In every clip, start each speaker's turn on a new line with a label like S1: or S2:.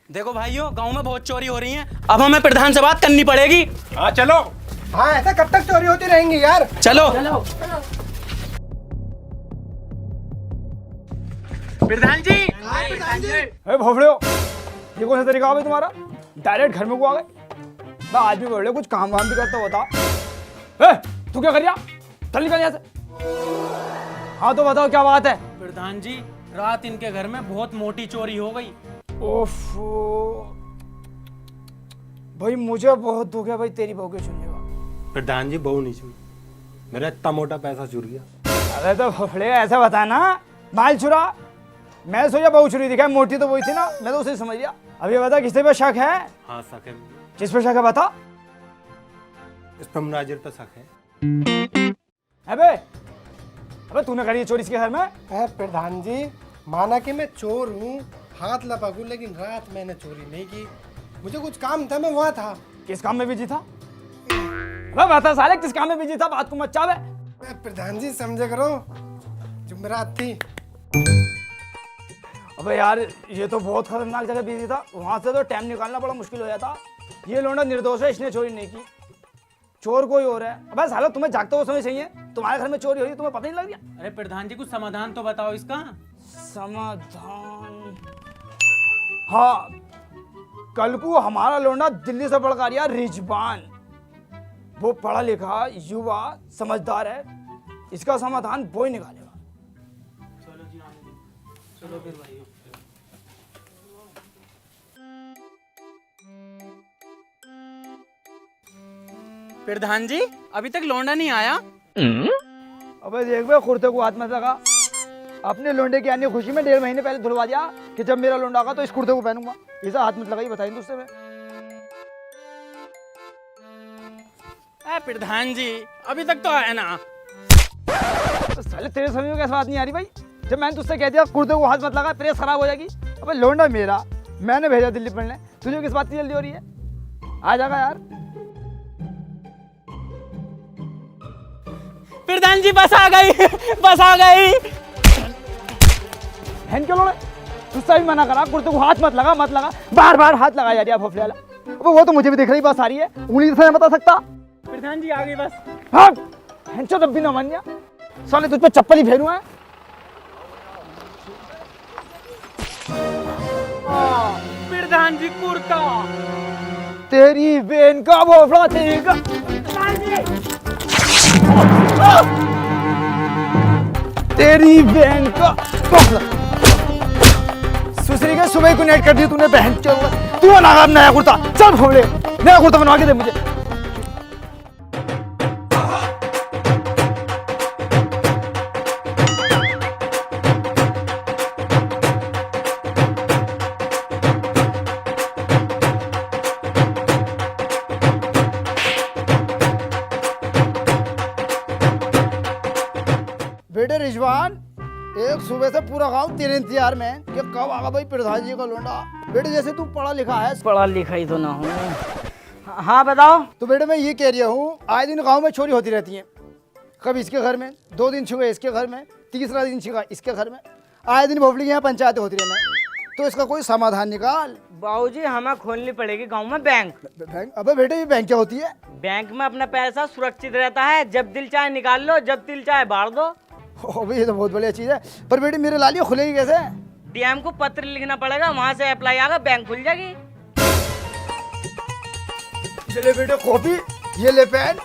S1: देखो भाइयों, गांव में बहुत चोरी हो रही है, अब हमें प्रधान से बात करनी पड़ेगी।
S2: हाँ चलो।
S3: हाँ, ऐसा कब तक चोरी होती रहेंगी यार।
S1: चलो।
S2: प्रधान जी।
S3: अरे भोफड़े हो, ये कौन सा तरीका है तुम्हारा? डायरेक्ट घर में को आ गए। मैं आदमी बोल रहे कुछ काम वाम भी करता होता। तू क्या कर रहा? चल निकल यहाँ से। हाँ तो बताओ क्या बात है?
S1: प्रधान जी, रात इनके घर में बहुत मोटी चोरी हो गई।
S3: ओफो भाई, मुझे बहुत दुख है भाई तेरी बहू के सुनने का।
S2: प्रधान जी बहू नहीं चुरी, मेरा इतना मोटा पैसा चुर गया।
S3: अरे तो भोफड़े ऐसा बता ना, माल चुरा। मैं सोचा बहू चुरी दिखा, मोटी तो वही थी ना, मैं तो उसे समझ गया। अब ये बता किससे पे शक है?
S2: हाँ शक है,
S3: किस पे शक है बता।
S2: इस पर मुनाजिर पर शक है।
S3: अबे अबे तूने करी है चोरी इसके घर में?
S4: प्रधान जी, माना कि मैं चोर हूँ, हाथ लपकूं, लेकिन रात मैंने चोरी नहीं की। मुझे कुछ काम था, मैं वहाँ था।
S3: किस काम में बिजी था? अबे बता साले, किस काम में बिजी था? बात को मत चावे।
S4: प्रधान जी समझे करो, जुमेरात थी।
S3: अबे यार, ये तो बहुत खतरनाक जगह बिजी था, वहां से तो टाइम निकालना बड़ा मुश्किल हो जाता। ये लौंडा निर्दोष है, इसने चोरी नहीं की, चोर कोई और है। अबे साला, तुम्हें जागते हुए समय चाहिए, तुम्हारे घर में चोरी हो रही, तुम्हें पता नहीं लग गया?
S1: अरे प्रधान जी, कुछ समाधान तो बताओ इसका।
S3: समाधान? हाँ, कल को हमारा लौंडा दिल्ली से पढ़कर आया रिजवान, वो पढ़ा लिखा युवा समझदार है, इसका समाधान वो ही निकालेगा।
S1: चलो जी, चलो फिर भाइयों। प्रधान जी, अभी तक लौंडा नहीं आया।
S3: अबे देख बे, कुर्ते को हाथ मत लगा। अपने लोंडे की आने खुशी में 1.5 महीने पहले धुलवा दिया कि जब मेरा लोंडा आगा तो इस कुर्ते को पहनूंगा। ऐसा हाथ मत लगाई, बताइए दोस्तों में।
S1: प्रधान जी, अभी तक तो आया ना।
S3: तो साले तेरे समझ में कैसे बात नहीं आ रही भाई? जब मैंने तुझसे कह दिया कुर्ते को हाथ मत लगा, प्रेस खराब हो जाएगी। अबे लोंडा मेरा, मैंने भेजा दिल्ली पढ़ने, तुझे किस बात की जल्दी हो रही है? आ जाएगा यार।
S1: प्रधान जी, बस आ गई, बस आ गई।
S3: हैन क्यों लोड़े? तुझसे भी मना करा, कुर्ते को हाथ मत लगा, मत लगा, बार बार हाथ लगा जा रही है भोफले वाला। अबे वो तो मुझे भी दिख रही, बस आ रही है, उंगली से नहीं बता सकता।
S1: प्रधान जी, आ गई बस।
S3: हाँ, हैंचो तब भी ना मान गया। साले तुझ पे चप्पल ही फेरूं है।
S1: प्रधान जी, कुर्ता।
S3: तेरी बहन का भोफड़ा, तेरी का। तेरी बहन का सुसरी के सुबह को नेट कर दी तूने, बहन चल। तू ना नया कुर्ता, चल फोड़े, नया कुर्ता बनवा के दे मुझे। बेटे रिजवान, एक सुबह से पूरा गांव तेरे इंतजार में कि कब आगा भाई प्रधान जी का लोंडा। बेटे जैसे तू पढ़ा लिखा है।
S5: पढ़ा लिखा ही तो ना हूँ। हाँ बताओ।
S3: तो बेटे मैं ये कह रहा हूँ, आए दिन गांव में चोरी होती रहती है। कभी इसके घर में, 2 दिन छुए इसके घर में, तीसरा दिन छिगा इसके घर में, आए दिन भोपली यहाँ पंचायतें होती रहना। तो इसका कोई समाधान निकाल।
S5: बाबूजी, हमें खोलनी पड़ेगी गांव में बैंक।
S3: बैंक? अबे बेटे ये बैंक क्या होती है?
S5: बैंक में अपना पैसा सुरक्षित रहता है, जब दिल चाहे निकाल लो, जब दिल चाहे बाढ़ दो।
S3: अबे ये तो बहुत बढ़िया चीज है, पर बेटे मेरे लालियो खुलेगी कैसे?
S5: डीएम को पत्र लिखना पड़ेगा, वहाँ से अप्लाई आगा, बैंक खुल जाएगी।
S3: ये ले बेटे कॉपी, ये ले पेन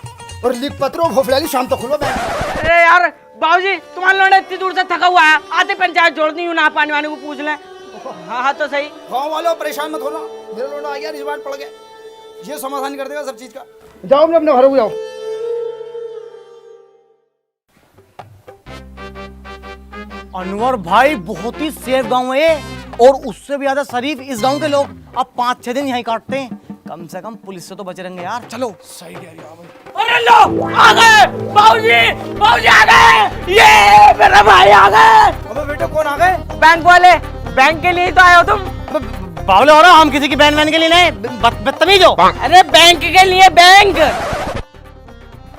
S3: और लिख पत्र, भोपली शाम तक खुलो बैंक।
S5: अरे यार बाबूजी, तुम्हारा लौंडा इतनी दूर से थका हुआ है, आते पंचायत जोड़नी हूँ, ना पानी वाने को पूछ लें। हाँ हाँ तो सही।
S3: गाँव वालों परेशान मत होना, मेरा लोंडा आ गया, रिजवान पड़ गया, ये समाधान कर देगा सब चीज का। जाओ अपने घर को जाओ।
S6: अनवर भाई, बहुत ही सेफ गांव है, और उससे भी ज्यादा शरीफ इस गांव के लोग। अब 5-6 दिन यहीं काटते हैं, कम से कम पुलिस से तो बचे रहेंगे यार। चलो।
S3: सही कह रही हो।
S5: अरे लो, आ गए बाबूजी, बाबूजी आ गए, ये मेरा भाई आ गए।
S3: अबे बेटे कौन आ गए?
S5: बैंक वाले, बैंक के लिए ही तो आए हो तुम।
S6: बावले हो रहा, हम किसी की बहन बहन के लिए नहीं, बदतमीज हो।
S5: अरे बैंक के लिए, बैंक।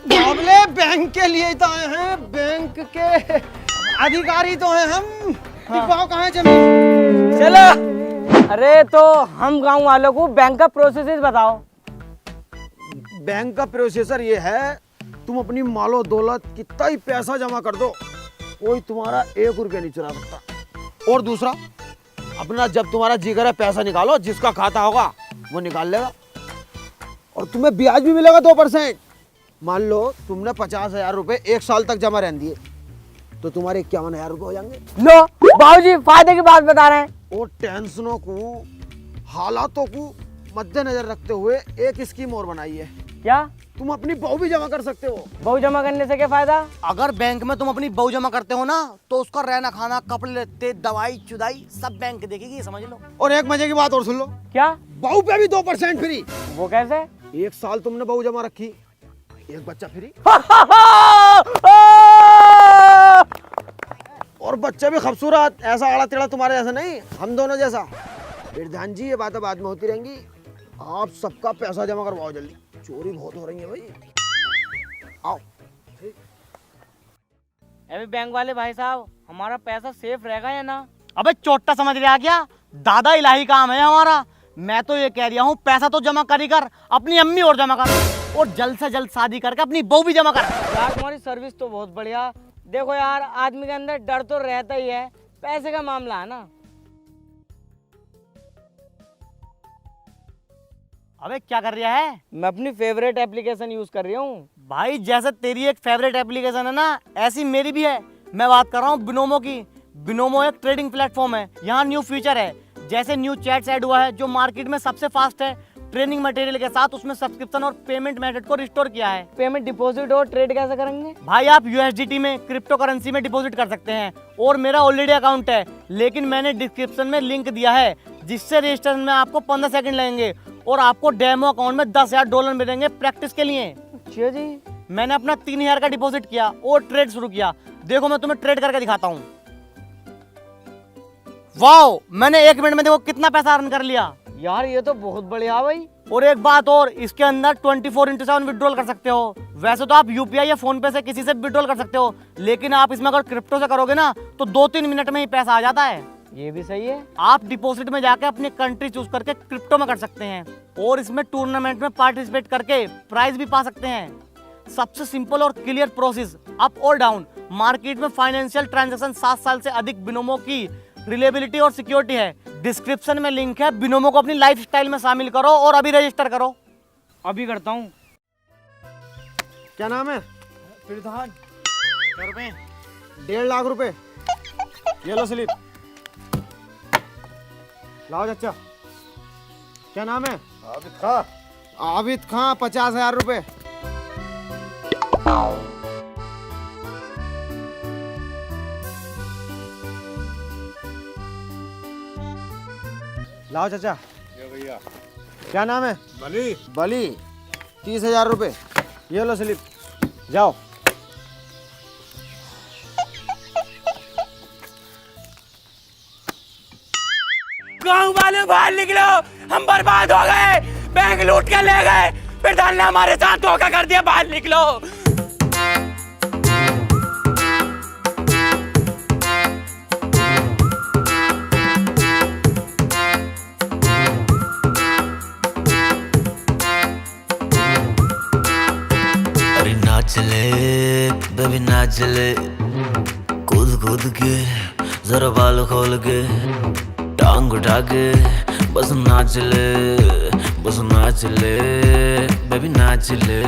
S4: बाबले, बैंक के लिए तो आए हैं, बैंक के अधिकारी तो हैं हम। दिखाओ कहाँ है जमीन।
S5: चलो अरे तो हम गांव वालों को बैंक का प्रोसेस बताओ।
S7: बैंक का प्रोसेसर ये है, तुम अपनी मालो दौलत कितना ही पैसा जमा कर दो, कोई तुम्हारा 1 रुपया नहीं चुरा सकता। और दूसरा, अपना जब तुम्हारा जी करे पैसा निकालो, जिसका खाता होगा वो निकाल लेगा, और तुम्हें ब्याज भी मिलेगा 2%। मान लो तुमने 50,000 रुपए 1 साल तक जमा रहने दिए, तो तुम्हारे 51,000 रुपए हो जाएंगे।
S5: लो बाबूजी फायदे की बात बता रहे हैं।
S7: और टेंशनों को, हालातों को मद्देनजर रखते हुए एक स्कीम और बनाई है।
S5: क्या?
S7: तुम अपनी बहू भी जमा कर सकते हो।
S5: बहू जमा करने से क्या फायदा?
S6: अगर बैंक में तुम अपनी बहू जमा करते हो ना, तो उसका रहना खाना, कपड़े लत्ते, दवाई चुदाई सब बैंक देखेगी, समझ लो।
S7: और एक मजे की बात और सुन लो,
S5: क्या?
S7: बहू पे भी 2% फ्री।
S5: वो कैसे?
S7: 1 साल तुमने बहू जमा रखी, 1 बच्चा फ्री। और बच्चे भी खूबसूरत, ऐसा आड़ा टेढ़ा तुम्हारे जैसा नहीं, हम दोनों जैसा। प्रधान जी, ये बातें बाद में होती रहेंगी, आप सबका पैसा जमा करवाओ जल्दी, चोरी बहुत हो रही है भाई। आओ।
S5: अभी बैंक वाले भाई साहब, हमारा पैसा सेफ रहेगा या ना?
S6: अबे चोट्टा समझ रहा क्या? दादा इलाही काम है हमारा। मैं तो ये कह रहा हूँ, पैसा तो जमा कर ही कर, अपनी अम्मी और जमा कर, और जल्द से जल्द शादी करके अपनी बहू भी जमा कर।
S5: यार तुम्हारी सर्विस तो बहुत बढ़िया। देखो यार, आदमी के अंदर डर तो रहता ही है, पैसे का मामला है ना।
S6: अबे क्या कर रहा है?
S5: मैं अपनी फेवरेट एप्लीकेशन यूज कर रही हूँ।
S6: भाई जैसे तेरी एक फेवरेट एप्लीकेशन है ना, ऐसी मेरी भी है। मैं बात कर रहा हूँ बिनोमो की। बिनोमो एक ट्रेडिंग प्लेटफॉर्म है। यहाँ न्यू फीचर है, जैसे न्यू चैट्स ऐड हुआ है जो मार्केट में सबसे फास्ट है। ट्रेनिंग मटेरियल के साथ उसमें सब्सक्रिप्शन और पेमेंट मेथड को रिस्टोर किया है।
S5: पेमेंट डिपॉजिट और ट्रेड कैसे करेंगे?
S6: भाई आप USDT में, क्रिप्टो करेंसी में डिपॉजिट कर सकते हैं। और मेरा ऑलरेडी अकाउंट है, लेकिन मैंने डिस्क्रिप्शन में लिंक दिया है, जिससे रजिस्ट्रेशन में आपको 15 सेकंड लगेंगे और आपको डेमो अकाउंट में $10,000 मिलेंगे प्रैक्टिस के लिए।
S5: अच्छा जी।
S6: मैंने अपना 3,000 का डिपॉजिट किया और ट्रेड शुरू किया। देखो मैं तुम्हें ट्रेड करके दिखाता हूँ। वाओ, मैंने 1 मिनट में देखो कितना पैसा अर्न कर लिया।
S5: यार ये तो बहुत बढ़िया भाई।
S6: और एक बात और, इसके अंदर 24/7 विड्रॉल कर सकते हो। वैसे तो आप UPI या फोन पे से किसी से विड्रॉल कर सकते हो, लेकिन आप इसमें अगर क्रिप्टो से करोगे ना, तो 2-3 मिनट में ही पैसा आ जाता है।
S5: ये भी सही है।
S6: आप डिपॉजिट में जाके अपनी कंट्री चूज करके क्रिप्टो में कर सकते हैं, और इसमें टूर्नामेंट में पार्टिसिपेट करके प्राइज भी पा सकते हैं। सबसे सिंपल और क्लियर प्रोसेस, अप और डाउन। मार्केट में फाइनेंशियल ट्रांजैक्शन 7 साल से अधिक बिनोमो की रिलेबिलिटी और सिक्योरिटी है। डिस्क्रिप्शन में लिंक है, बिनोमो को अपनी लाइफस्टाइल में शामिल करो और अभी रजिस्टर करो।
S5: अभी करता हूँ।
S7: क्या नाम है?
S3: प्रधान।
S7: क्या रुपए? 1.5 लाख रुपए। ये लो स्लिप। लाओ चाचा। क्या नाम है?
S2: आबिद खां।
S7: आबिद खां, 50,000 रुपए। लाओ चाचा।
S2: भैया।
S7: क्या नाम है?
S2: बली।
S7: बली, 30,000 रुपए। ये लो स्लिप, जाओ।
S1: गांव वाले बाहर निकलो, हम बर्बाद हो गए, बैंक लूट के ले गए, प्रधान ने हमारे साथ धोखा कर दिया, बाहर निकलो।
S8: अरे नाच ले बेबी नाच ले, कूद कूद के जरा बाल खोल के, टांग उठा के बस नाच ले, बस नाच ले बेबी नाच ले।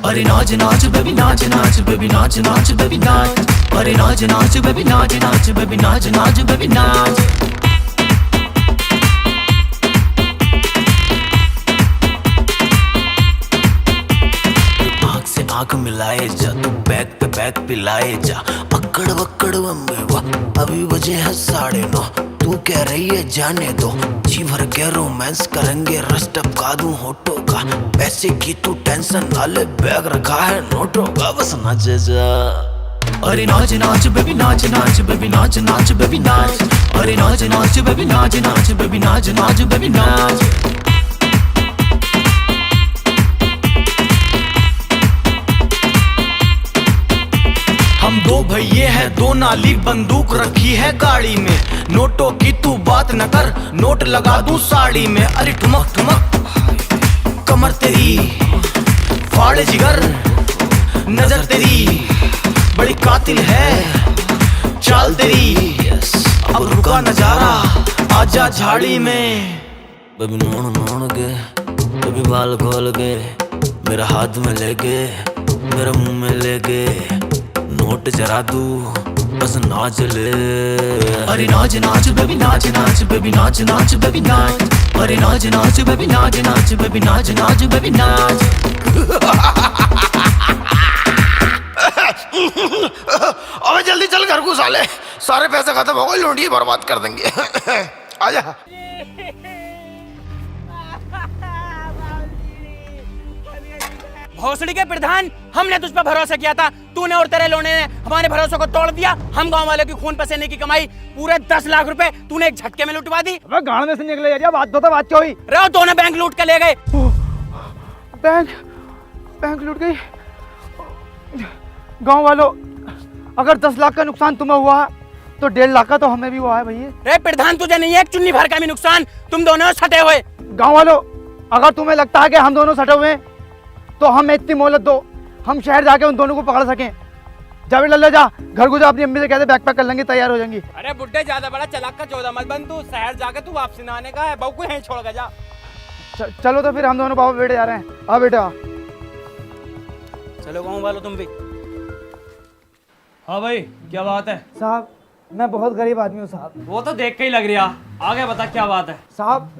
S8: अरे नाच नाच बेबी नाच नाच बेबी नाच नाच बेबी नाच। अरे नाच नाच बेबी नाच नाच बेबी नाच नाच बेबी नाच। आंख मिलाए जा, तू बैक पे बैक पिलाए जा, अक्कड़ वक्कड़ बम्बे वाह, अभी बजे है 9:30। तू कह रही है जाने दो, जी भर के रोमांस करेंगे, रस टपका दूं होठों का, पैसे की तू टेंशन ना ले, बैग रखा है नोटों का, बस नाच जा। अरे नाच नाच बेबी नाच नाच बेबी नाच नाच बेबी नाच। अरे नाच नाच बेबी नाच नाच बेबी नाच नाच बेबी नाच। हम दो भैये है, दो नाली बंदूक रखी है गाड़ी में। नोटों की तू बात न कर, नोट लगा दूं साड़ी में। अरे ठुमक ठुमक कमर तेरी, फाड़े जिगर, नजर तेरी बड़ी कातिल है, चाल तेरी। अब रुका नजारा, आजा झाड़ी में। बेबी नोन नोन के, बेबी बाल खोल के, मेरा हाथ में लेके, मेरा मुंह में लेके, नोट जरा दू बस नाच ले। अरे नाच नाच बेबी नाच नाच, बेबी नाच नाच बेबी नाच। अरे नाच नाच बेबी नाच नाच, बेबी नाच नाच बेबी नाच। अबे जल्दी चल घर को साले, सारे पैसे खत्म हो गए, लौंडिये बर्बाद कर देंगे। आजा।
S1: भोसड़ी के प्रधान, हमने तुझ पर भरोसा किया था, तूने और तेरे लोने ने हमारे भरोसे को तोड़ दिया। हम गांव वालों की खून पसीने की कमाई पूरे 10 लाख रुपए तूने एक झटके में लुटवा दी।
S3: अबे गाड़ में से निकले यार, बात तो बात क्या हुई?
S1: रहो, दोनों बैंक लूट के ले गए।
S3: बैंक लूट गई। गांव वालों, अगर 10 लाख का नुकसान तुम्हें हुआ तो 1.5 लाख का तो हमें भी हुआ है भैया।
S1: रे प्रधान, तुझे नहीं है एक चुन्नी भर का भी नुकसान, तुम दोनों सटे हुए।
S3: गांव वालों, अगर तुम्हें लगता है कि हम दोनों सटे हुए हैं तो हमें इतनी मोहलत दो, हम शहर जाके उन दोनों को पकड़ सकें। जावेद लल्ला, जा घर को जा, अपनी अम्मी से कहते बैग पैक कर लेंगे, तैयार हो जाएंगी।
S1: अरे बुड्ढे, ज्यादा बड़ा चलाक का चौदह मत बन, तू शहर जाके तू वापसी ना आने का है, बहू को यहीं छोड़ के जा।
S3: चलो तो फिर हम दोनों बाबा बेटे जा रहे हैं। आ बेटा,
S1: चलो गाँव वालों तुम भी।
S9: हाँ भाई, क्या बात है?
S3: साहब मैं बहुत गरीब आदमी हूँ साहब।
S9: वो तो देख के ही लग रहा। आगे बता क्या बात है?
S3: साहब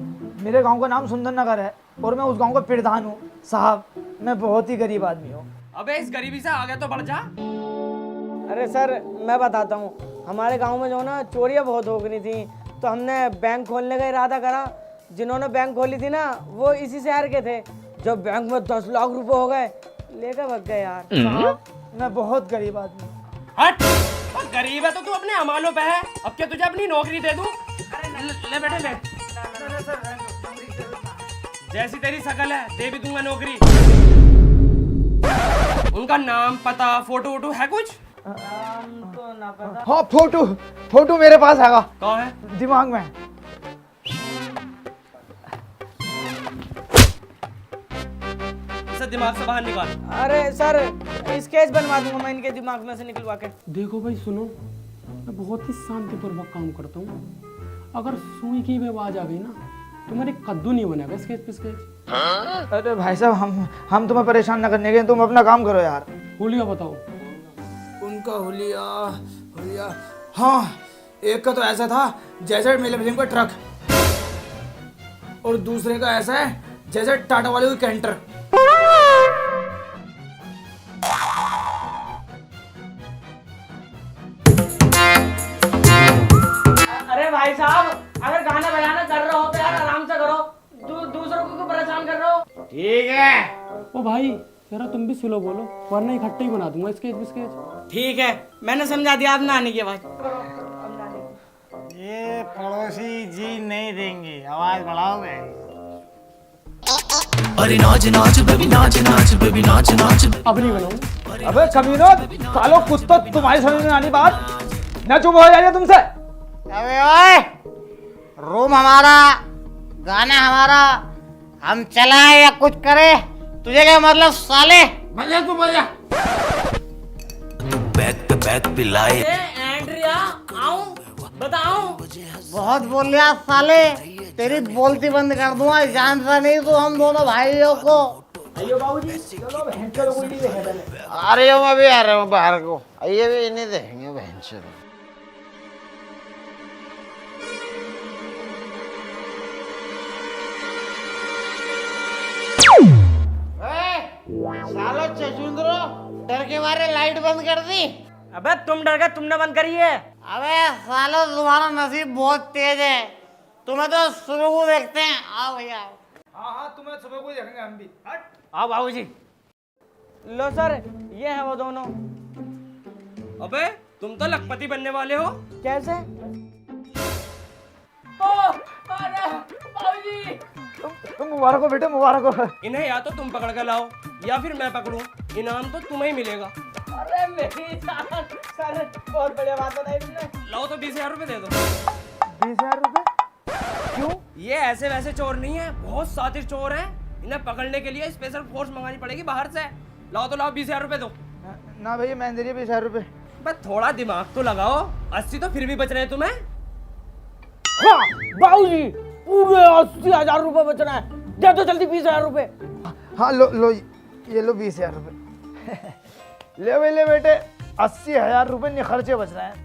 S3: मेरे गांव का नाम सुंदर नगर है और मैं उस गांव का प्रधान हूँ। साहब मैं बहुत ही गरीब आदमी हूँ।
S9: अबे इस गरीबी से आगे तो बढ़ जा।
S5: अरे सर, मैं बताता हूँ, हमारे गांव में जो ना चोरियाँ बहुत हो गई थी, तो हमने बैंक खोलने का इरादा करा। जिन्होंने बैंक खोली थी ना, वो इसी शहर के थे। जब बैंक में 10 लाख रुपए हो गए, लेकर भाग गए यार।
S3: साहब मैं बहुत गरीब आदमी हूँ।
S9: हट, और गरीब है तो तू अपने अमालों पे है। अब क्या तुझे अपनी नौकरी दे दूं? ले बेटे ले। जैसी तेरी शकल है, दे भी दूंगा नौकरी। उनका नाम, पता, फोटो वोटो है कुछ?
S5: तो ना पता।
S3: हाँ, फोटो मेरे पास है।
S9: कहाँ है?
S3: दिमाग में।
S9: इसे दिमाग से बाहर निकाल।
S5: अरे सर, स्केच बनवा दूंगा मैं इनके दिमाग में से निकलवा के।
S10: देखो भाई सुनो, मैं बहुत ही शांतिपूर्वक काम करता हूँ। अगर सुई की भी आवाज आ गई ना तो मेरे कद्दू नहीं बनेगा स्केच पे स्केच।
S3: अरे भाई साहब, हम तुम्हें परेशान न करने के, तुम अपना काम करो यार।
S10: हुलिया बताओ।
S3: उनका हुलिया हाँ, एक का तो ऐसा था जैसे मेले में का ट्रक, और दूसरे का ऐसा है जैसे टाटा वाले की कैंटर।
S5: अरे भाई साहब, अगर गाना बजाना कर रहे हो तो यार आराम से करो, दूसरों को क्यों परेशान कर रहे हो?
S10: ठीक है। ओ भाई जरा तुम भी स्लो बोलो, वरना इकट्ठे ही बना दूंगा स्केच बिस्केच।
S5: ठीक है, मैंने समझा दिया, आप ना आने की आवाज।
S6: ये पड़ोसी जी नहीं देंगे, आवाज बढ़ाओगे?
S8: अरे नाच नाच बेबी नाच नाच, बेबी नाच नाच।
S10: अब नहीं बनाऊं।
S3: अबे कमीनो, सालो कुछ तो तुम्हारी समझ में आनी बात ना, चुप हो जाइए तुमसे।
S6: अबे ओए, रूम हमारा, गाना हमारा, हम चलाए या कुछ करे, तुझे क्या मतलब साले?
S3: भैया तू भैया,
S8: तू बैक पे बैक पिलाए।
S5: एंड्रिया, आऊं बताऊं?
S6: बहुत बोल लिया साले, तेरी बोलती बंद कर दूंगा। जानता नहीं तू हम दोनों भाइयों को?
S3: अयो बाबूजी, चलो बहन चलो कोई नहीं देखेगा पहले।
S6: आ रही हूँ, मैं भी आ रहा हूँ बाहर को। ये भी इन्हें देखेंगे बहन से। सालो चचुंदरो, डर के मारे लाइट बंद कर दी।
S5: अबे तुम डर गए, तुमने बंद करी है।
S6: अबे सालो तुम्हारा नसीब बहुत तेज है, तुम्हें तो सुबह को देखते हैं। आओ भैया।
S3: हाँ, तुम्हें सुबह को देखेंगे हम भी।
S5: आओ बाबूजी। लो सर, ये है वो दोनों।
S9: अबे तुम तो लखपति बनने वाले हो।
S5: कैसे? अरे बाबूजी,
S3: तुम मुबारक हो बेटे, मुबारक हो।
S9: इन्हें या तो तुम पकड़ कर लाओ या फिर मैं पकड़ूं, इनाम तो तुम्हें ही मिलेगा।
S5: अरे मेरी जान सर, बहुत बढ़िया बात बताई तुमने।
S9: लो तो 20,000 रुपए दे दो।
S3: 20,000 रुपए? क्यों?
S9: ये ऐसे वैसे चोर नहीं है, बहुत शातिर चोर हैं। इन्हें पकड़ने के लिए स्पेशल फोर्स मंगानी पड़ेगी बाहर से। लाओ तो लाओ, 20,000 रुपए दो।
S3: ना भैया, मैं दे रही 20,000 रुपए।
S9: बस थोड़ा दिमाग तो लगाओ, 80 तो फिर भी बच रहे हैं तुम्हें।
S5: हाँ बाबूजी, पूरे 80,000 रुपए बच रहे हैं, दे दो जल्दी 20,000 रुपए।
S3: हाँ लो ये लो 20,000 रुपए। ले बेटे, 80,000 रुपए निखर्चे बच रहे हैं।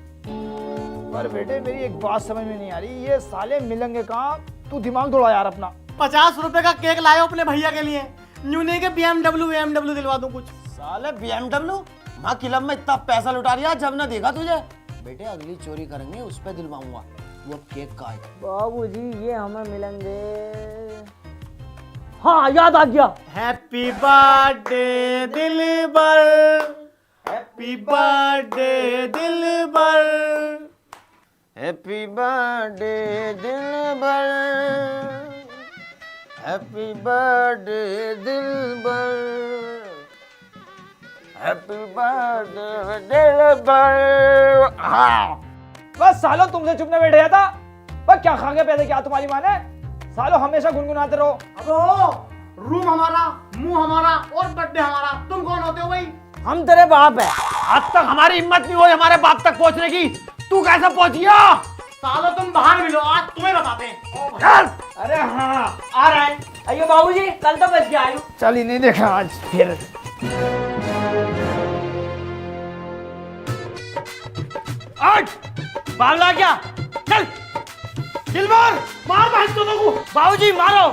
S3: पर बेटे मेरी एक बात समझ में नहीं आ रही, ये साले मिलेंगे कहाँ? तू दिमाग दौड़ा यार अपना।
S6: 50 रुपए का केक लाए अपने भैया के लिए, यूं नहीं कि BMW दिलवा दूं कुछ।
S7: साले BMW माँ क्लब में इतना पैसा लुटा रिया, जब ना देखा तुझे। बेटे अगली चोरी करेंगे उस पे दिलवाऊंगा, वो केक का है।
S5: बाबूजी ये हमें मिलेंगे। हाँ याद आ गया।
S6: हैप्पी बर्थडे दिलबर, हैप्पी बर्थडे दिलबर,
S7: हैप्पी बर्थडे दिलबर, हैप्पी बर्थडे दिलबर, हैप्पी बर्थडे दिलबर। हाँ
S3: बस सालो तुमसे चुप न बैठ था। बस क्या खा के पैसे क्या तुम्हारी माँ ने? सालो हमेशा गुनगुनाते रहो।
S6: अब रूम हमारा, मुंह हमारा और बर्थडे हमारा। तुम कौन होते हो भाई?
S5: हम तेरे बाप है।
S7: आज तक हमारी हिम्मत नहीं हुई हमारे बाप तक पहुंचने की, तू कैसे पहुंचिया?
S6: सालो तुम बाहर मिलो, आज तुम्हें बताते हैं।
S5: अरे हाँ आ रहा है। अयो बाबूजी, कल तो बच गया। आयु
S3: चल ही नहीं देखा आज फिर।
S9: बावला क्या? चल दिलबर, मार बहन दोनों को। बाबूजी मारो।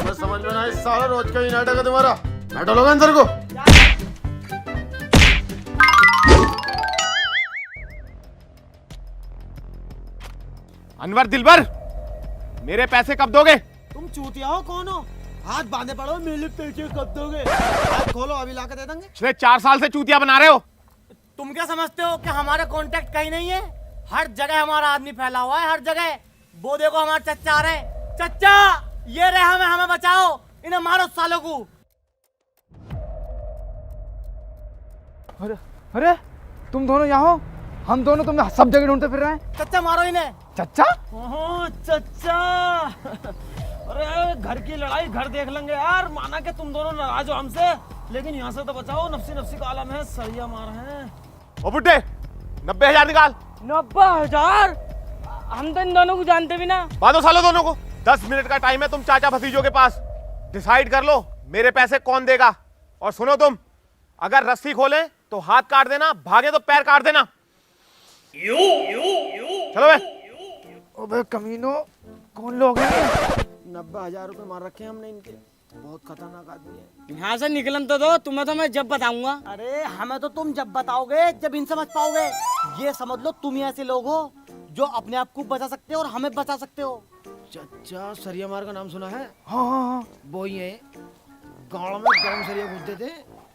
S7: मैं समझ में ना, इस सारा रोज का ही नाटक है तुम्हारा। बैठो लोग अंदर को।
S1: अनवर, दिलबर, मेरे पैसे कब दोगे?
S7: तुम चूतिया हो, कौन हो? हाथ बांधे पड़ो, मेरे पैसे कब दोगे? हाथ खोलो, अभी लाके दे देंगे।
S1: पिछले 4 साल से चूतिया बना रहे हो।
S6: तुम क्या समझते हो कि हमारे कांटेक्ट कहीं नहीं है? हर जगह हमारा आदमी फैला हुआ है, हर जगह। वो देखो हमारे चच्चा आ रहे हैं। चच्चा ये रहे, हमें बचाओ, इन्हें मारो सालों को।
S3: अरे तुम दोनों यहाँ हो? हम दोनों तुम्हें सब जगह ढूंढते फिर रहे हैं।
S6: चच्चा मारो इन्हें।
S3: चच्चा?
S9: ओह चच्चा, अरे घर की लड़ाई घर देख लेंगे यार। माना कि तुम दोनों नाराज हो हमसे, लेकिन यहाँ से तो बचाओ, नफसी नफसी का आलम है, सरिया मार है।
S1: ओ बुड्ढे, 90,000 निकाल।
S5: 90,000? हम तो इन दोनों को जानते भी ना।
S1: बांधो सालों दोनों को। 10 मिनट का टाइम है तुम चाचा भतीजों के पास। डिसाइड कर लो मेरे पैसे कौन देगा। और सुनो तुम, अगर रस्सी खोले तो हाथ काट देना, भागे तो पैर काट देना। चलो बे।
S3: ओबे कमीनो, कौन लोग हैं?
S7: 90,000 रुपए मार रखे हैं हमने इनके। बहुत खतरनाक आदमी है।
S5: यहाँ से निकलन तो दो, तुम्हें तो मैं जब बताऊंगा।
S6: अरे हमें तो तुम जब बताओगे, जब इनसे बच पाओगे। ये समझ लो तुम ही ऐसे लोग हो जो अपने आप को बचा सकते हो और हमें बचा सकते हो।
S7: चच्चा सरिया मार का नाम सुना है?
S3: हाँ।
S7: वो ही है, गाँव में गर्म सरिया घुसते थे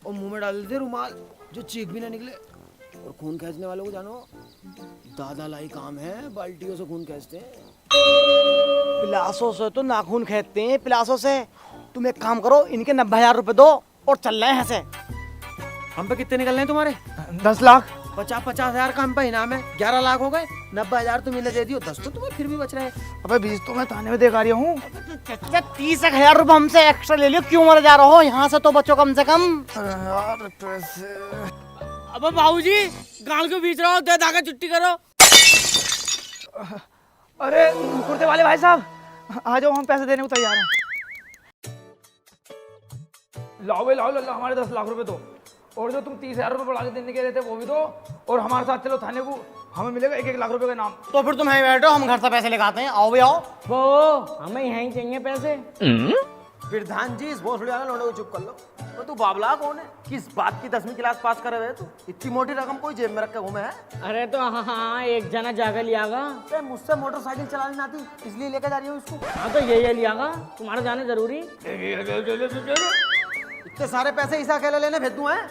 S7: और मुंह में डाल देते रुमाल, जो चीख भी ना निकले। और खून खींचने वालों को जानो, दादा लाई काम है, बाल्टियों से खून खींचते हैं।
S6: पिलासों से तो नाखून खींचते हैं, पिलासों से। तुम एक काम करो, इनके 90,000 रुपए दो और चल रहे हैं ऐसे।
S9: हम पे कितने निकलने हैं तुम्हारे?
S3: 10 लाख।
S7: 50,000 का हम पे इनाम है, 11 लाख हो गए। 90,000 तुम इन्हें दे दियो, 10 तो तुम्हें फिर भी बच रहे हैं।
S3: अबे 20 तो मैं थाने में देख आ रही हूँ।
S6: चच्चा 30,000 रुपए हमसे एक्स्ट्रा ले लियो, क्यों मर जा रहे हो? यहाँ से तो बचो कम से कम।
S3: यार पैसे।
S5: अब बाबूजी गाल को बीच रहा हो, दे धागा छुट्टी करो।
S3: अरे कुर्ते वाले भाई साहब, आ जाओ, हम पैसे देने को तैयार हैं। लाओ भाई, लाओ हमारे 10 लाख रुपए दो। और जो तुम 30,000 रुपए बढ़ा के देने के रहे थे वो भी दो। और हमारे साथ चलो थाने को, हमें मिलेगा 1-1 लाख रुपए का इनाम।
S6: तो फिर तुम यहीं बैठो, हम घर से पैसे लेके आते हैं। आओ भी आओ।
S5: वो हमें यहीं चाहिए पैसे।
S7: प्रधान जी, इस भोसड़ी वाले लोगों को चुप कर लो। तो तू बाबला कौन है? किस बात की 10वीं क्लास पास करे हुए तू? इतनी मोटी रकम कोई जेब में रख के घूमे है?
S5: अरे तो हाँ, एक जना जाकर लियागा।
S7: मुझसे मोटरसाइकिल चलानी ना आती, इसलिए लेकर जा रही हूँ इसको।
S5: हाँ तो ये लियागा, तुम्हारा जाने जरूरी।
S7: इतने सारे पैसे इस अकेले लेने भेज दूं हैं?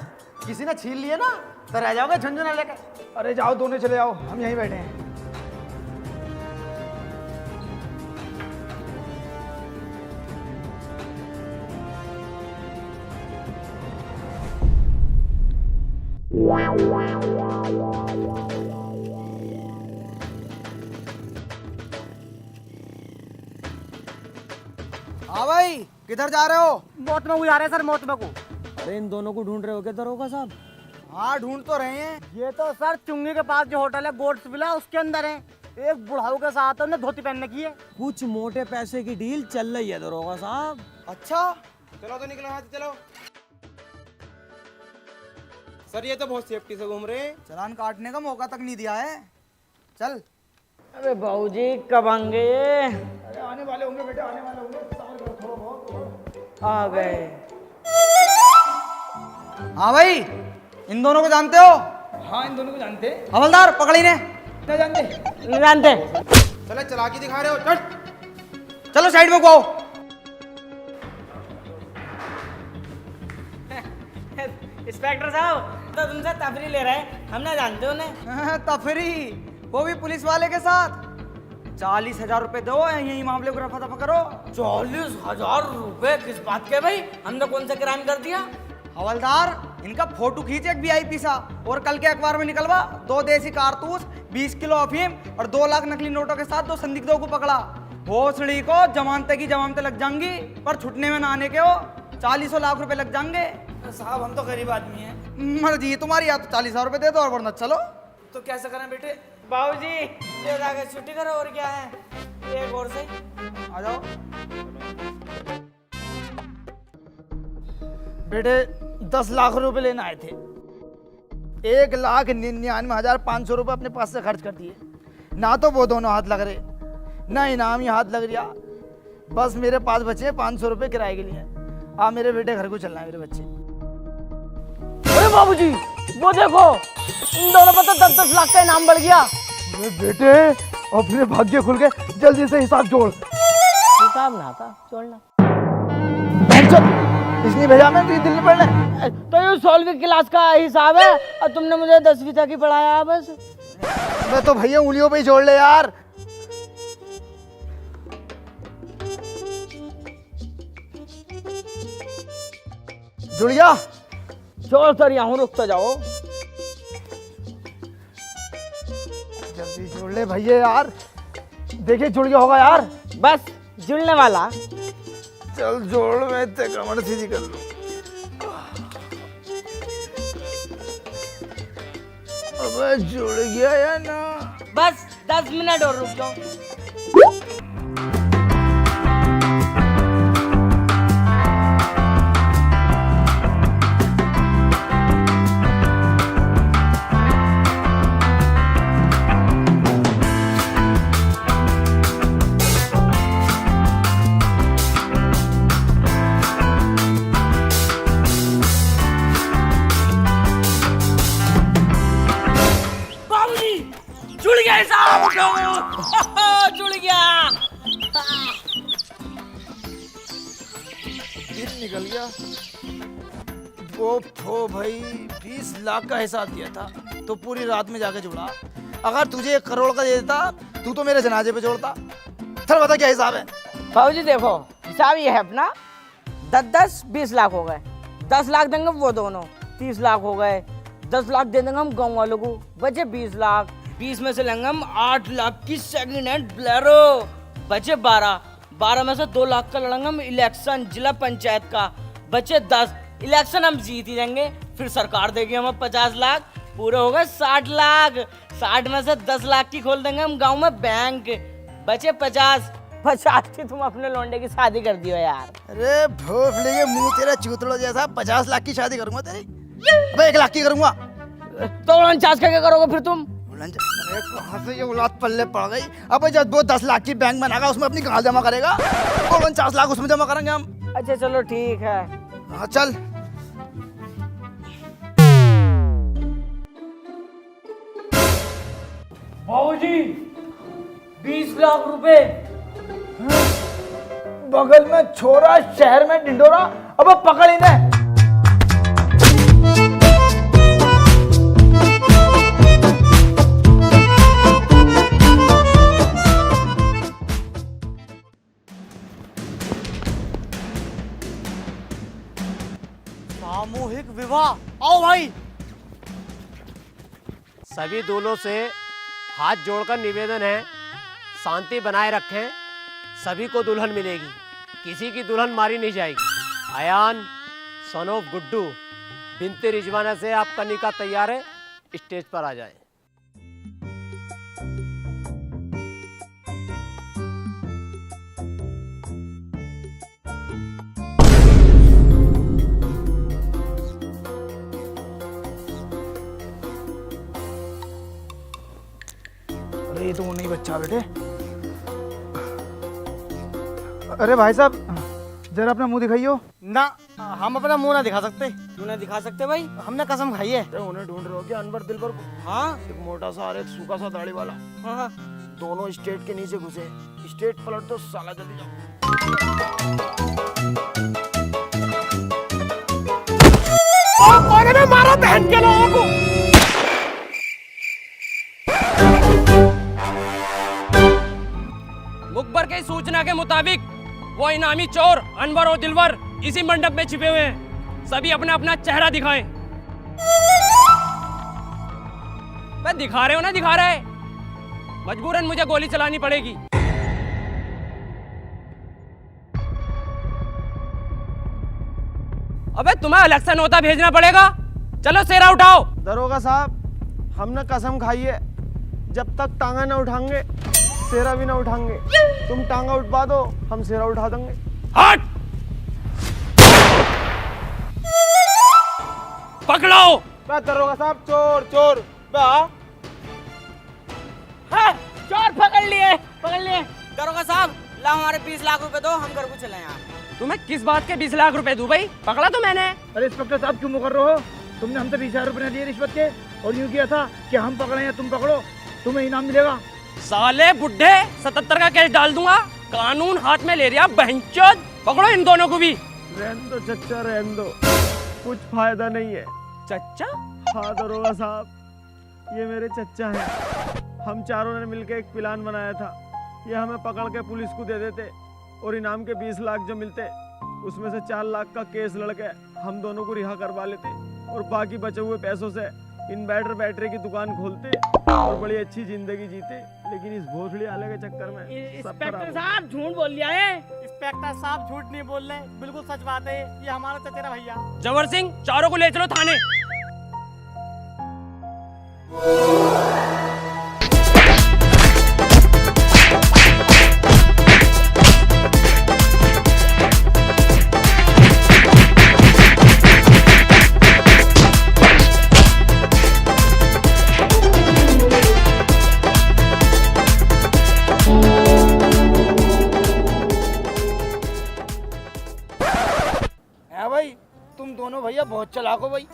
S7: किसी ने छीन लिए ना तो रह जाओगे झंझना लेके।
S3: अरे जाओ, दोनों चले जाओ, हम यहीं बैठे हैं।
S7: हाँ भाई, किधर जा रहे हो?
S6: मौत में जा रहे हैं सर, मौत में को।
S5: अरे इन दोनों को ढूंढ रहे हो क्या दरोगा साहब?
S7: हाँ, ढूंढ तो रहे हैं।
S6: ये तो सर चुंगी के पास जो होटल है गोड्स विला, उसके अंदर है। एक बुढ़ाऊ के साथ उन्हें धोती पहनने की है।
S5: कुछ मोटे पैसे की डील चल रही है दरोगा साहब।
S7: अच्छा,
S2: चलो तो निकलो यहाँ से, चलो। सर ये तो बहुत सेफ्टी से घूम रहे हैं।
S7: चालान काटने का मौका तक नहीं दिया है। चल।
S5: अरे बाबूजी कब आएंगे ये?
S3: आने वाले होंगे बेटे, आने वाले होंगे, सब्र करो थोड़ा बहुत।
S5: आ गए।
S7: हाँ भाई, इन दोनों को जानते हो?
S3: हाँ, इन दोनों को जानते।
S7: हवलदार पकड़ी ने।
S3: क्या जानते?
S5: नहीं जानते।
S2: चलो चलाकी दिखा रहे हो, चल।
S7: चलो साइड में को आओ।
S5: इंस्पेक्टर साहब तो तुमसे तफरी ले रहे हैं, हम ना जानते उन्हें।
S7: तफरी, वो भी पुलिस वाले के साथ। 40,000 रुपए दो, यही मामले को रफा दफा करो।
S5: 40,000 रुपए किस बात के भाई? हमने कौन सा क्राइम कर दिया?
S7: हवलदार, इनका फोटो खींच एक VIP सा और कल के अखबार में निकलवा। 2 देसी कारतूस, 20 किलो अफीम और 2 लाख नकली नोटों के साथ 2 संदिग्धों को पकड़ा। भोसड़ी को जमानते की जमानतें लग जाएंगी, पर छुटने में ना आने के हो 40 लाख रुपए लग जाएंगे।
S3: साहब हम तो गरीब आदमी हैं।
S7: मर्जी तुम्हारी, या तो 40,000 रुपए दे दो और वरना चलो।
S3: तो कैसे करें बेटे?
S5: बाबूजी ये जाके छुट्टी करो, और क्या है? एक और से
S7: आ जाओ।
S3: बेटे 10 लाख रुपए लेने आए थे। 1,99,500 रुपए अपने पास से खर्च कर दिए। ना तो वो दोनों हाथ लग रहे, ना इनाम ही हाथ लग रहा। बस मेरे पास बचे हैं 500 रुपए किराए के लिए। आप मेरे बेटे घर को चलना है, मेरे बच्चे।
S5: अरे बाबूजी वो देखो, इन दोनों पर तो 10-10 लाख का इनाम बढ़ गया।
S3: अरे बेटे अपने भाग्य खुल गए, जल्दी से हिसाब जोड़।
S5: हिसाब ना था छोड़ना।
S3: इसने भेजा मैं तुझे दिल्ली पढ़ने।
S5: तो ये 16वीं क्लास का हिसाब है और तुमने मुझे 10वीं तक ही पढ़ाया बस।
S3: मैं तो भैया उंगलियों पे ही जोड़ ले यार। जुड़ गया?
S5: जोड़ कर यहाँ रुक तो जाओ।
S3: जल्दी जोड़ ले भैया यार, देखिए जुड़ गया होगा यार।
S5: बस जुड़ने वाला।
S3: चल जोड़, मैं ते कमर सीधी कर लूं। अबे जुड़ गया या ना?
S5: बस 10 मिनट और रुक जाओ। जुड़ गया हिसाब, जुड़ गया।
S3: दिन निकल गया। वो भाई 20 लाख का हिसाब दिया था तो पूरी रात में जाके जुड़ा। अगर तुझे 1 करोड़ का दे देता तू तो मेरे जनाजे पे जोड़ता। चल बता क्या हिसाब है?
S5: बाबूजी देखो हिसाब ये है अपना, 10-10 20 लाख हो गए। 10 लाख देंगे वो दोनों, 30 लाख हो गए। 10 लाख दे देंगे हम गाँव वालों को, बचे 20 लाख। 20 में से लेंगे हम 8 लाख की सेकंड हैंड ब्लेरो, बचे 12 में से 2 लाख का लड़ेंगे हम इलेक्शन जिला पंचायत का, बचे 10। इलेक्शन हम जीत ही जाएंगे, फिर सरकार देगी हमें 50 लाख, पूरे हो गए 60 लाख। 60 में से 10 लाख की खोल देंगे हम गांव में बैंक, बचे 50 की तुम अपने लौंडे की शादी कर दियो यार।
S3: अरे भोसड़ी के मुंह तेरा चूतड़ो जैसा। 50 लाख की शादी करूंगा तेरी? 1 लाख की करूंगा।
S5: तो 49 का क्या करोगे फिर तुम?
S3: अरे कहाँ से ये औलाद पल्ले पड़ गई। अब जब वो 10 लाख की बैंक बनाएगा उसमें अपनी गाल जमा करेगा, 49 लाख उसमें जमा करेंगे हम।
S5: अच्छा चलो ठीक है।
S3: हाँ चल।
S5: बाबूजी 20 लाख रुपए।
S3: बगल में छोरा, शहर में ढिंडोरा। अब पकड़ इन्हें।
S6: सामूहिक विवाह, आओ भाई।
S11: सभी दूल्हों से हाथ जोड़कर निवेदन है, शांति बनाए रखें। सभी को दुल्हन मिलेगी, किसी की दुल्हन मारी नहीं जाएगी। अयान, सन ऑफ गुड्डू, बिनते रिजवाना से आपका निकाह तैयार है, स्टेज पर आ जाए।
S3: अरे ये तो वो नहीं बच्चा बेटे। अरे भाई साहब, जरा अपना मुंह दिखाइयो।
S6: ना, हम अपना मुंह ना दिखा सकते।
S5: क्यों नहीं दिखा सकते भाई?
S6: हमने कसम खाई है।
S7: उन्हें ढूंढ रहे हो क्या अनवर दिलबर को?
S5: हाँ
S7: एक मोटा सा और एक सूखा सा दाढ़ी वाला,
S5: हाँ।
S7: दोनों स्टेट के नीचे घुसे। स्टेट पलट दो साला, जल्दी जाओ।
S9: मारा बहन के लोगों को। मुखबर की सूचना के मुताबिक वो इनामी चोर अनवर और दिलवर इसी मंडप में छिपे हुए हैं। सभी अपना अपना चेहरा दिखाएं। मैं दिखा रहे हो ना, दिखा रहे, मजबूरन मुझे गोली चलानी पड़ेगी। अबे तुम्हें अलग से नोटा भेजना पड़ेगा। चलो सेरा उठाओ।
S7: दरोगा साहब, हमने कसम खाई है, जब तक टांगा ना उठाएंगे सेरा भी ना उठाएंगे। तुम टांगा उठवा दो, हम सेरा उठा देंगे।
S9: हट! पकड़ो।
S7: दरोगा साहब, चोर चोर।
S5: हाँ, चोर पकड़ लिए, पकड़ लिए। दरोगा साहब, ला हमारे 20 लाख रुपए दो, हम घर को चले यहाँ।
S9: तुम्हें किस बात के 20 लाख रुपए दूं भाई? पकड़ा तो मैंने।
S3: अरे इंस्पेक्टर साहब, क्यों मुकर रहे हो? तुमने हमसे 20,000 रुपए दिए रिश्वत के, और यूं किया था कि हम पकड़े या तुम पकड़ो, तुम्हें इनाम मिलेगा।
S9: साले बुड्ढे, 77 का केस डाल दूंगा। कानून हाथ में ले रिया बहनचोद। पकड़ो इन दोनों को भी।
S7: रहने दो चच्चा, रहने दो, कुछ फायदा नहीं है।
S9: चच्चा?
S7: हाँ दरोगा साहब, ये मेरे चच्चा हैं। हम चारों ने मिलकर एक प्लान बनाया था। ये हमें पकड़ के पुलिस को दे देते और इनाम के 20 लाख जो मिलते, उसमें से 4 लाख का केस लड़के हम दोनों को रिहा करवा लेते, और बाकी बचे हुए पैसों से इन्वर्टर बैटरी की दुकान खोलते और बड़ी अच्छी जिंदगी जीते। लेकिन इस भोसड़ी आले के चक्कर में
S5: इंस्पेक्टर साहब झूठ बोल लिया है।
S6: इंस्पेक्टर साहब झूठ नहीं बोल रहे, बिल्कुल सच बात है। ये हमारा चचेरा भैया।
S9: जवर सिंह, चारों को ले चलो थाने।
S3: भाई, तुम दोनों भैया बहुत चालाक हो भाई।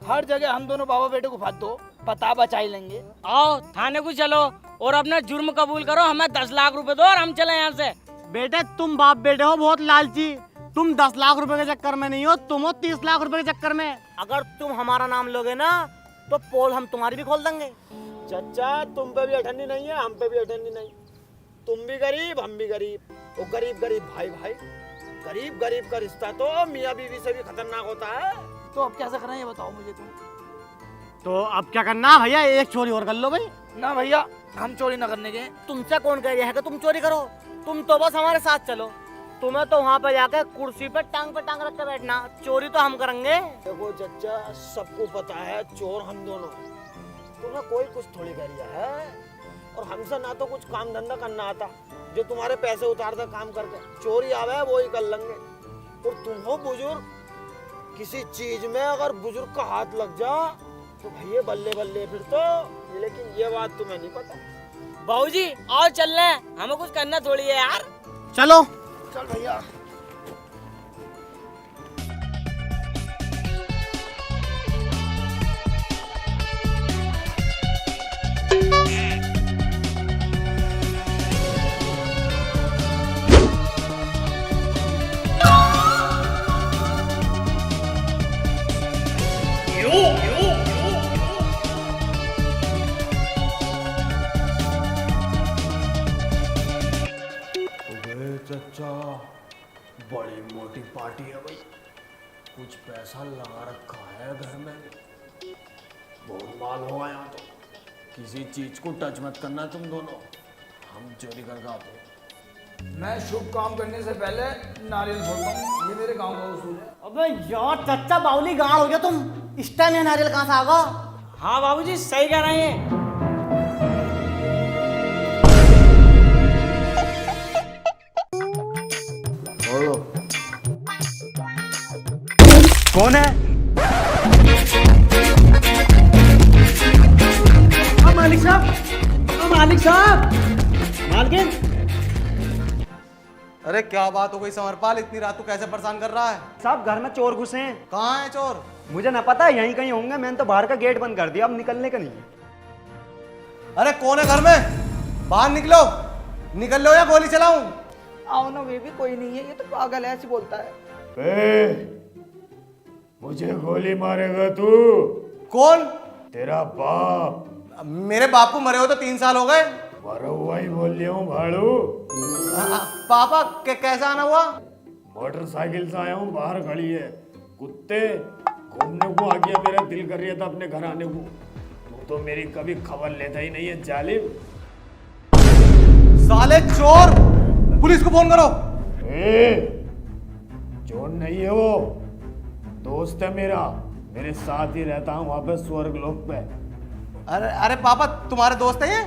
S3: हर जगह हम दोनों बाबा बेटे को फाद दो, पता बचा ही लेंगे।
S5: आओ थाने को चलो और अपना जुर्म कबूल करो। हमें 10 लाख रुपए दो और हम चले यहाँ से।
S6: बेटे, तुम बाप बेटे हो बहुत लालची। तुम 10 लाख रुपए के चक्कर में नहीं हो, तुम हो 30 लाख रुपए के चक्कर में। अगर तुम हमारा नाम लोगे ना, तो पोल हम तुम्हारी भी खोल देंगे।
S7: चच्चा, तुम पे भी अठन्नी नहीं है, हम पे भी अठन्नी नहीं। तुम भी गरीब, हम भी गरीब। वो गरीब गरीब भाई भाई, गरीब गरीब का रिश्ता तो मियाँ बीवी से भी खतरनाक होता है।
S3: तो अब कैसे करना है ये बताओ मुझे तुम।
S6: तो अब क्या करना भैया? एक चोरी और कर लो भाई।
S3: ना भैया, हम चोरी ना करने के।
S6: तुमसे कौन कह रहा है कि तुम चोरी करो? तुम तो बस हमारे साथ चलो। तुम्हें तो वहाँ पे जाकर कुर्सी पे टांग रख के बैठना, चोरी तो हम करेंगे।
S7: देखो चच्चा, सबको पता है चोर हम दोनों हैं। तुम्हें कोई कुछ थोड़ी कर रिया है, और हमसे ना तो कुछ काम धंधा करना आता, जो तुम्हारे पैसे उतारते काम करके। चोरी आवे वो ही कर लेंगे। और तुम हो बुजुर्ग, किसी चीज में अगर बुजुर्ग का हाथ लग जा तो भैया बल्ले बल्ले फिर तो। लेकिन ये बात तुम्हें नहीं पता।
S5: बाबूजी आओ चल रहे हैं, हमें कुछ करना थोड़ी है यार।
S6: चलो
S3: चल भैया।
S7: चच्चा, बड़ी मोटी पार्टी है भाई। कुछ पैसा लगा रखा है घर में, बहुत माल होगा यहाँ तो। किसी चीज को टच मत करना तुम दोनों, हम चोरी करके आते हैं।
S3: मैं शुभ काम करने से पहले नारियल फोड़ता हूँ, ये मेरे गांव का उसूल है।
S6: अबे यार चच्चा बाउली गाड़ हो गया तुम, इस टाइम ये नारियल कहाँ से आ गया?
S9: हाँ बाबूजी सही कह रहे हैं।
S3: कौन है?
S9: मालिक साहब, मालिक साहब, मालकिन।
S7: अरे क्या बात हो गई समरपाल, इतनी रात को कैसे परेशान कर रहा है?
S12: साहब घर में चोर घुसे हैं।
S7: कहाँ है चोर?
S12: मुझे ना पता, यहीं कहीं होंगे, मैंने तो बाहर का गेट बंद कर दिया, अब निकलने का नहीं है।
S7: अरे कौन है घर में? बाहर निकलो, निकल लो या गोली चलाऊं?
S5: आओ ना बेबी, कोई नहीं है, ये तो पागल है, ऐसे बोलता है।
S3: मुझे गोली मारेगा तू?
S7: कौन?
S3: तेरा बाप।
S7: मेरे बाप को मरे हो तो 3 साल हो गए।
S3: मरा हुआ ही बोल लिया हूँ भाड़ू।
S7: पापा कैसा आना हुआ?
S3: मोटरसाइकिल से आया हूँ, बाहर खड़ी है। कुत्ते घूमने को आ गया, मेरा दिल कर रहा था अपने घर आने को। तू तो मेरी कभी खबर लेता ही नहीं है जालिम।
S7: साले चोर, पुलिस को फोन करो।
S3: चोर नहीं है वो, दोस्त है मेरा, मेरे साथ ही रहता हूँ वहां पे स्वर्ग लोक पे।
S7: अरे अरे पापा तुम्हारे दोस्त है ये?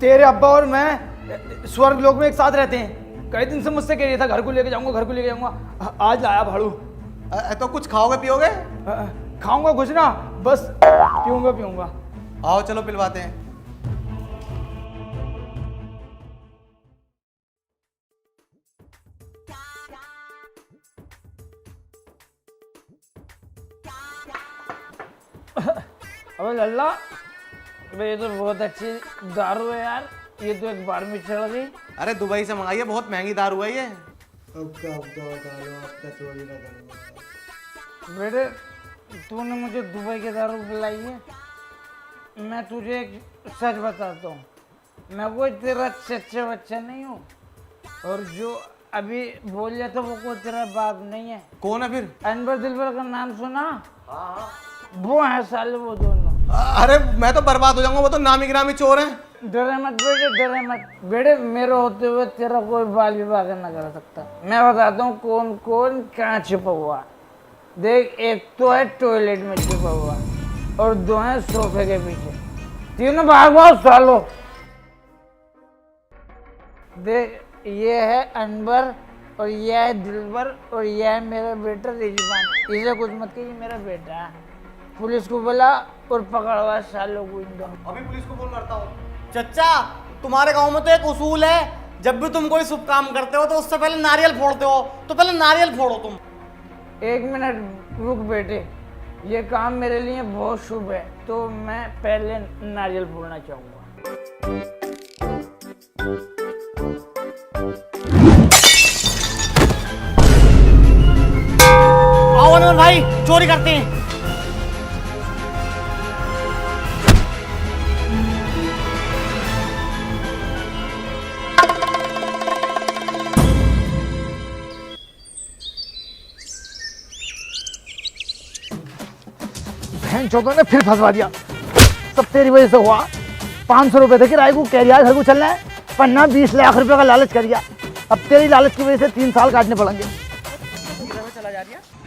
S3: तेरे अब्बा और मैं स्वर्ग लोक में एक साथ रहते हैं। कई दिन से मुझसे कह रहा था घर को लेके जाऊंगा, घर को लेके जाऊंगा, आज लाया भाड़ू।
S7: तो कुछ खाओगे पियोगे?
S3: खाऊंगा कुछ ना, बस पीऊंगा।
S7: आओ चलो पिलवाते हैं।
S5: अबे लल्ला, ये तो बहुत अच्छी दारू है यार, ये तो एक बार में चढ़ गई।
S7: अरे दुबई से मंगाई है, बहुत महंगी दारू है ये।
S4: अब क्या बता लो, आपका चोरी ना करूँगा।
S5: बेटे तूने मुझे दुबई की दारू पिलाई है, मैं तुझे एक सच बताता हूँ, मैं कोई तेरा चच्चा बच्चा नहीं हूँ, और जो अभी बोल लिया था वो कोई तेरा बाप नहीं है।
S7: कौन है फिर?
S5: अनवर दिलबर का नाम सुना? वो है साले वो दोनों।
S7: अरे मैं तो बर्बाद हो जाऊंगा, वो तो नामी गिरामी चोर हैं।
S5: डरे मत बेटे, डरे मत बेटे, मेरे होते हुए तेरा कोई बाल विवाह ना कर सकता। मैं बताता हूँ कौन कौन कहाँ छिपा हुआ। देख, एक तो है टॉयलेट में छिपा हुआ, और 2 है सोफे के पीछे, 3 भागो सालो। देख, ये है अनवर, और ये है दिलबर, और ये है मेरा बेटा रिजवान। इसे कुछ मत कहिए, मेरा बेटा है। पुलिस को बुला और पकड़वा सालों को इन दोनों।
S7: अभी पुलिस को फोन करता हूँ।
S6: चच्चा तुम्हारे गांव में तो एक उसूल है, जब भी तुम कोई शुभ काम करते हो तो उससे पहले नारियल फोड़ते हो, तो पहले नारियल फोड़ो तुम।
S5: 1 मिनट रुक बेटे, ये काम मेरे लिए बहुत शुभ है, तो मैं पहले नारियल फोड़ना चाहूँगा।
S6: आओ अनवर भाई, चोरी करते हैं।
S3: चौधरी ने फिर फंसवा दिया, सब तेरी वजह से हुआ। 500 रुपए थे किराए को, कह रहा घर को चलना है, पन्ना 20 लाख रुपए का लालच कर दिया। अब तेरी लालच की वजह से 3 साल काटने पड़ेंगे।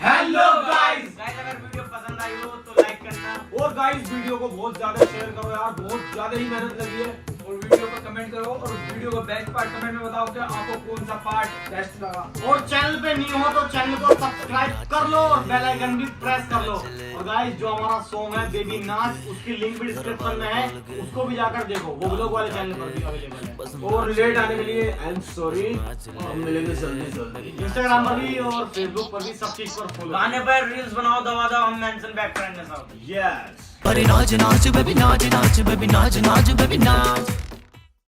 S9: हेलो गाइस, अगर वीडियो पसंद आई हो तो लाइक करना, और गाइस वीडियो को बहुत ज्यादा शेयर करो यार, बहुत ज्यादा ही मेहनत लगी है। और वीडियो को कमेंट करो, और वीडियो का बेस्ट पार्ट कमेंट में बताओ कि आपको कौन सा पार्ट बेस्ट लगा।
S6: और चैनल पे न्यू हो तो चैनल को सब्सक्राइब कर लो, और बेल आइकन भी प्रेस कर लो। और गाइस जो हमारा सॉन्ग है बेबी नाच, उसकी लिंक भी डिस्क्रिप्शन में है, उसको भी जाकर देखो, वो ब्लॉग वाले चैनल पर भी अवेलेबल है।
S9: और लेट आने के लिए आई एम सॉरी, हम मिलेंगे जल्दी।
S6: इंस्टाग्राम पर भी और फेसबुक पर भी सब चीज पर फॉलो।
S9: गाने पर रील्स बनाओ, दबा दो, हम मेंशन बैक करेंगे सब। यस।
S8: अरे नाच नाच बेबी नाच नाच बेबी नाच नाच बेबी नाच